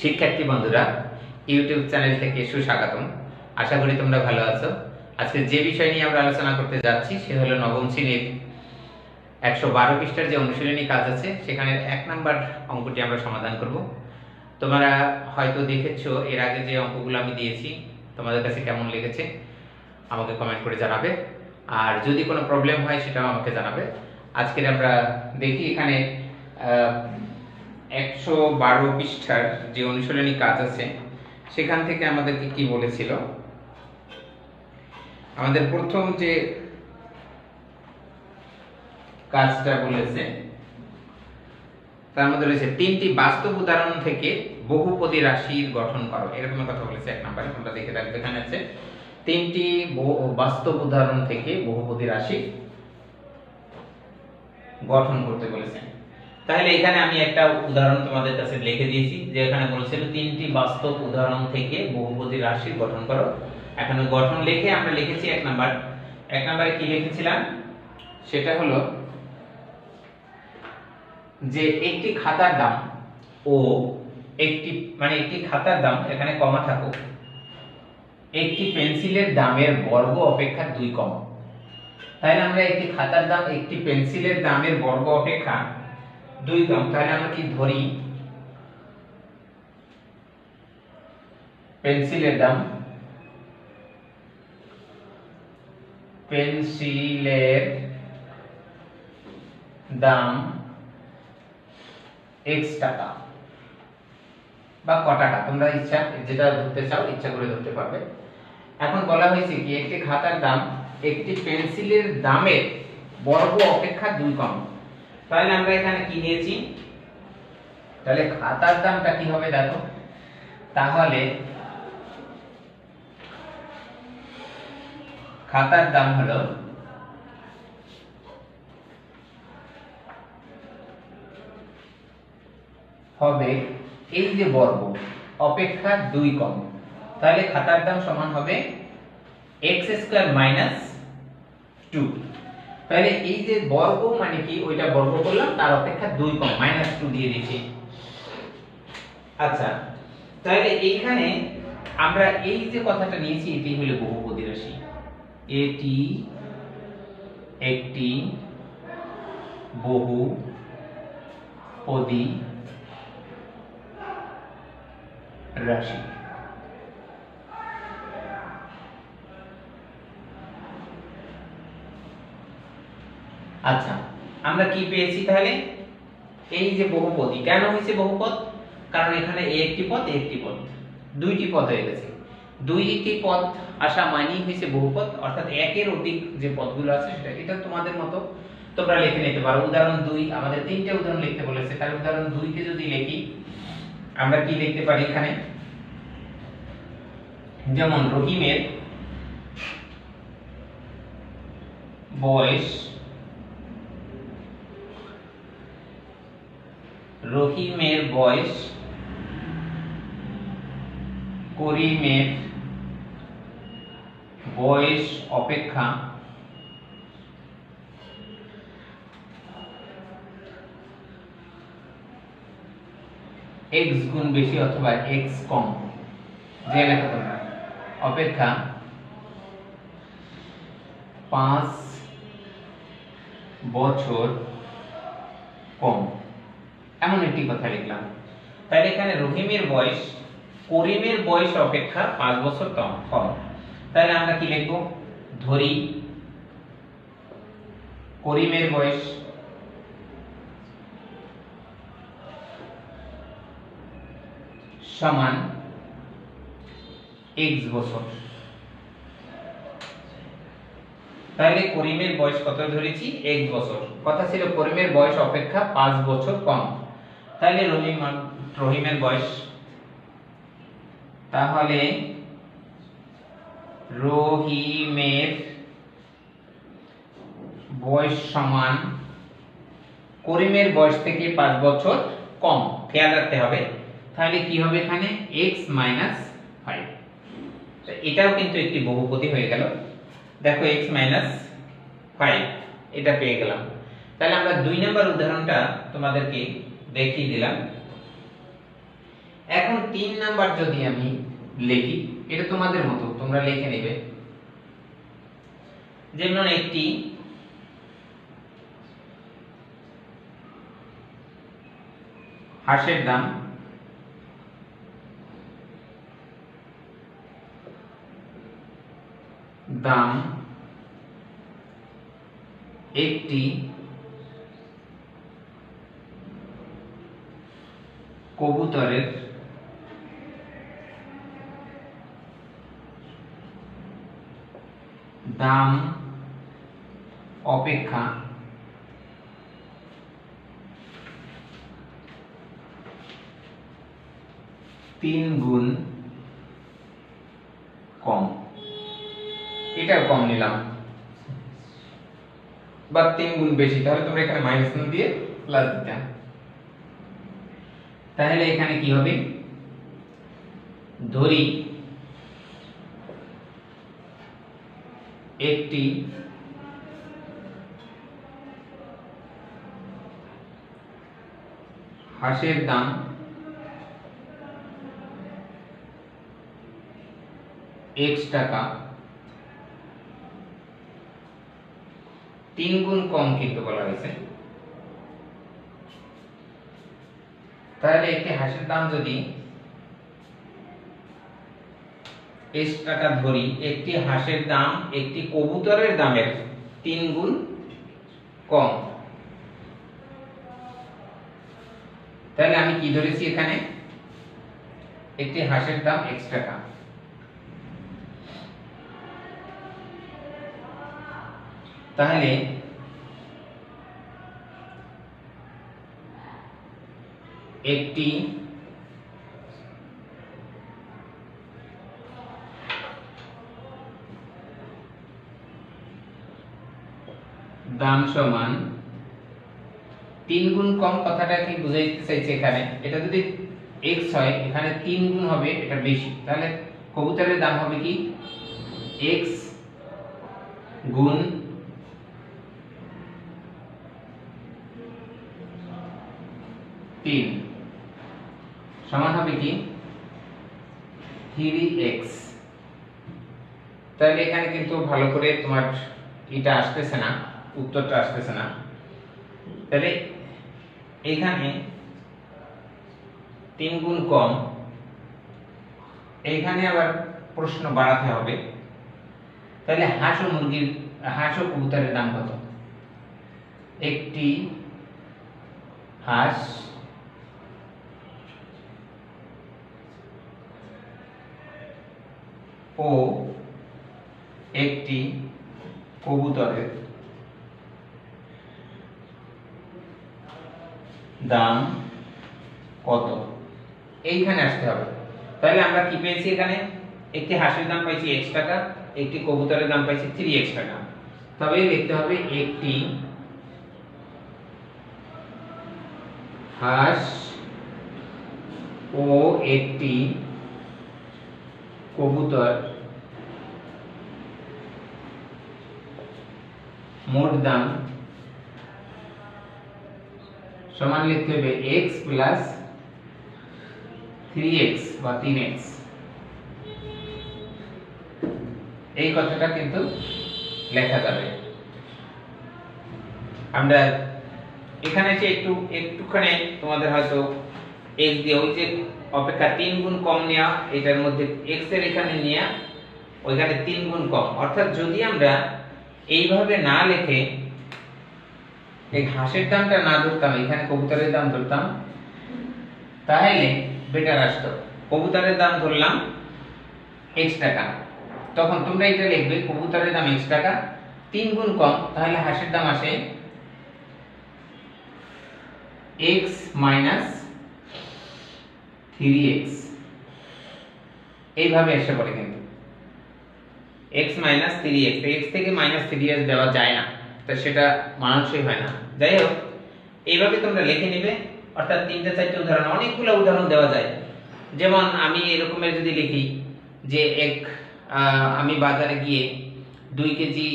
শিক্ষার্থী বন্ধুরা YouTube channel থেকে সুস্বাগতম। আশা করি তোমরা ভালো আছো। আজকে যে বিষয় নিয়ে আমরা আলোচনা করতে যাচ্ছি সে হলো নবম শ্রেণীর 112 পৃষ্ঠার যে অনুশীলনী কাজ আছে সেখানে 1 নাম্বার অঙ্কটি আমরা সমাধান করব। তোমরা হয়তো দেখেছো এর আগে যে অঙ্কগুলো আমি দিয়েছি, তোমাদের কাছে কেমন লেগেছে আমাকে কমেন্ট করে জানাবে, আর যদি কোনো প্রবলেম হয় সেটাও আমাকে জানাবে। আজকের আমরা দেখি এখানে 112 পৃষ্ঠার যে অনুশীলনী কাজ আছে সেখান থেকে আমাদেরকে কি বলেছিল। আমাদের প্রথম যে কাজটা বলেছে তার মধ্যে রয়েছে 3টি বাস্তব উদাহরণ থেকে বহুপদী রাশির গঠন করো, এরকম কথা বলেছে 1 নম্বরে। তোমরা দেখে রাখবে, এখানে আছে 3টি বাস্তব উদাহরণ থেকে বহুপদী রাশি গঠন করতে বলেছে। তাহলে এখানে আমি একটা উদাহরণ তোমাদের কাছে লিখে দিয়েছি, যে এখানে বলেছিল 3টি বাস্তব উদাহরণ থেকে বহুপদী রাশি গঠন করো। এখানে গঠন লিখে আমরা লিখেছি 1 নাম্বার। 1 নম্বরে কি লিখেছিলাম সেটা হলো যে একটি খাতার দাম ও একটি খাতার দাম, এখানে কমা থাকুক, একটি পেন্সিলের দামের বর্গ অপেক্ষা 2 কম। তাহলে আমরা একটি খাতার দাম একটি পেন্সিলের দামের বর্গ অপেক্ষা 2 কম। তাহলে আমরা কি ধরি, পেন্সিলের দাম x টাকা বা ক টাকা, তোমরা ইচ্ছা যেটা ধরতে চাও ইচ্ছা করে ধরতে পারবে। এখন বলা হয়েছে কি একটি খাতার দাম একটি পেন্সিলের দামের বর্গ অপেক্ষা 2 কম। তাহলে আমরা এখানে কি নিয়েছি, তাহলে খাতার দামটা কি হবে দেখো, তাহলে খাতার দাম হলো হবে এই যে বর্গ অপেক্ষা 2 কম। তাহলে খাতার দাম সমান হবে x² - 2। তাহলে এই যে বর্গ মানে কি, ওইটা বর্গ করলাম, তার অপেক্ষা 2 কম, -2 দিয়ে দিয়েছি। আচ্ছা, তাহলে এইখানে আমরা এই যে কথাটা নিয়েছি এটি হলো বহুপদী রাশি। এটি একটি বহুপদী রাশি। আচ্ছা, আমরা কি পেয়েছি তাহলে, এই যে বহুপদী কেন হয়েছে বহুপদ, কারণ এখানে একটি পদ একটি পদ, 2টি পদ হয়ে গেছে। 2টি পদ আসা মানেই হয়েছে বহুপদ, অর্থাৎ একের অধিক যে পদগুলো আছে সেটা, এটা তোমাদের মতো তোমরা লিখে নিতে পারো। উদাহরণ 2 আমাদের 3টে উদাহরণ লিখতে বলেছে, তাহলে উদাহরণ 2 কে যদি লিখি আমরা কি লিখতে পারি এখানে, যেমন রহিমের বয়স করিমের বয়স অপেক্ষা x গুণ বেশি অথবা x কম, যে লেখা তোমরা, অপেক্ষা 5 বছর কম, এমন একটি কথা লিখলাম। তাহলে এখানে রহিমের বয়স করিমের বয়স অপেক্ষা 5 বছর কম। তাহলে আমরা কি লিখব, ধরি করিমের বয়স সমান x বছর। তাহলে করিমের বয়স কত ধরেছি, x বছর। কথা ছিল করিমের বয়স অপেক্ষা 5 বছর কম। তাহলে রহিমের বয়স, তাহলে রহিমের বয়স সমান করিমের বয়স থেকে 5 বছর কম, খেয়াল রাখতে হবে। তাহলে কি হবে এখানে, x - 5। এটাও কিন্তু একটি বহুপদী হয়ে গেল। দেখো x - 5 এটা পেয়ে গেলাম। তাহলে আমরা 2 নম্বর উদাহরণটা তোমাদেরকে দেখিয়ে দিলাম। এখন 3 নাম্বার যদি আমি লিখি, এটা তোমাদের মতো তোমরা লিখে নেবে। যেমন একটি হাঁসের দাম একটি কবুতরের দাম অপেক্ষা 3 গুণ কম। এটা কম নিলাম বা 3 গুণ বেশি, তাহলে তোমরা এখানে মাইনাস না দিয়ে প্লাস দিতে। তাহলে এখানে কি হবে, ধরি একটি হাঁসের দাম x টাকা, 3 গুণ কম কিন্তু বলা হয়েছে। তাহলে একটি হাঁসের দাম যদি x টাকা ধরি, একটি হাঁসের দাম একটি কবুতরের দামের 3 গুণ কম, তাহলে আমি কি ধরেছি এখানে, একটি হাঁসের দাম x টাকা। তাহলে একটি দাম সমান 3 গুণ কম, কথাটা কি বুঝাইতে চাইছে এখানে, এটা যদি x হয় এখানে 3 গুণ হবে, এটা বেশি, তাহলে কবুতরের দাম হবে কি x গুণ 3 সমান হবে কি 3x। তাহলে এখানে কিন্তু ভালো করে তোমার এটা আসতেছে না, উত্তরটা আসতেছে না। তাহলে এখানে 3 গুণ কম, এইখানে আবার প্রশ্ন বাড়াতে হবে। তাহলে হাঁস ও কবুতরের দাম কত, একটি হাঁস ও একটি কবুতরের দাম কত, এইখানে আসতে হবে। তাহলে আমরা কি পেয়েছি, এখানে একটি হাঁসের দাম পাইছি x টাকা, একটি কবুতরের দাম পাইছি 3x টাকা। তবে লিখতে হবে একটি হাঁস ও একটি কবুতর মোট দাম সমান লিখতে হবে x প্লাস 3x বা 3x। এই কথাটা কিন্তু লেখা যাবে। আমরা এখানে যে একটুখানি তোমাদের হয়তো x দিয়ে ওই যে অপেক্ষা 3 গুণ কম নেওয়া, এটার মধ্যে x এর এখানে নেওয়া, ওইখানে 3 গুণ কম, অর্থাৎ যদি আমরা এইভাবে না লিখে এই হাঁসের দামটা না ধরতাম, এখানে কবুতরের দাম ধরতাম, তাহলে বেটার আসতো। কবুতরের দাম ধরলাম x টাকা, তখন তোমরা এটা লিখবে কবুতরের দাম x টাকা, 3 গুণ কম, তাহলে হাঁসের দাম আসে x মাইনাস 3x। এইভাবে এসে পড়ে কিন্তু x মাইনাস 3x, x থেকে মাইনাস 3x দেওয়া যায় না, তো সেটা মানানসই হয় না। যাই হোক, এইভাবে তোমরা লিখে নিবে। অর্থাৎ 3-4টি উদাহরণ, অনেকগুলো উদাহরণ দেওয়া যায়। যেমন আমি এরকমের যদি লিখি যে আমি বাজারে গিয়ে 2 কেজি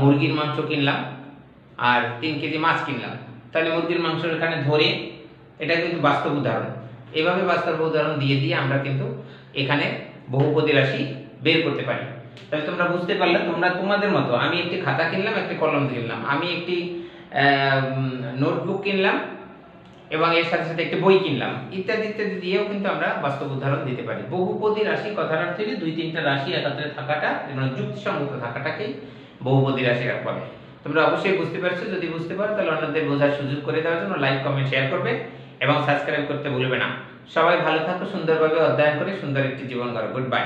মুরগির মাংস কিনলাম আর 3 কেজি মাছ কিনলাম, তাহলে মুরগির মাংস এখানে ধরে, এটা কিন্তু বাস্তব উদাহরণ। এভাবে বাস্তব উদাহরণ দিয়ে দিয়ে আমরা কিন্তু এখানে বহুপদী রাশি বের করতে পারি। তাহলে তোমরা বুঝতে পারলে, তোমরা তোমাদের মতো, আমি একটি খাতা কিনলাম, একটি কলম কিনলাম, আমি একটি নোটবুক কিনলাম এবং এর সাথে সাথে একটি বই কিনলাম, ইত্যাদি ইত্যাদি দিয়েও কিন্তু আমরা বাস্তব উদাহরণ দিতে পারি। বহুপদী রাশি কথার অর্থ হচ্ছে দুই তিনটা রাশি একত্রে থাকাটা এবং যুক্তিসঙ্গত থাকাটাকেই বহুপদী রাশি বলে। তোমরা অবশ্যই বুঝতে পারছো। যদি বুঝতে পারো তাহলে অন্যদের বোঝার সুযোগ করে দেওয়ার জন্য লাইক, কমেন্ট, শেয়ার করবে এবং সাবস্ক্রাইব করতে ভুলবে না। সবাই ভালো থাকো, সুন্দরভাবে অধ্যয়ন করে সুন্দর একটি জীবন গড়ো। Good bye.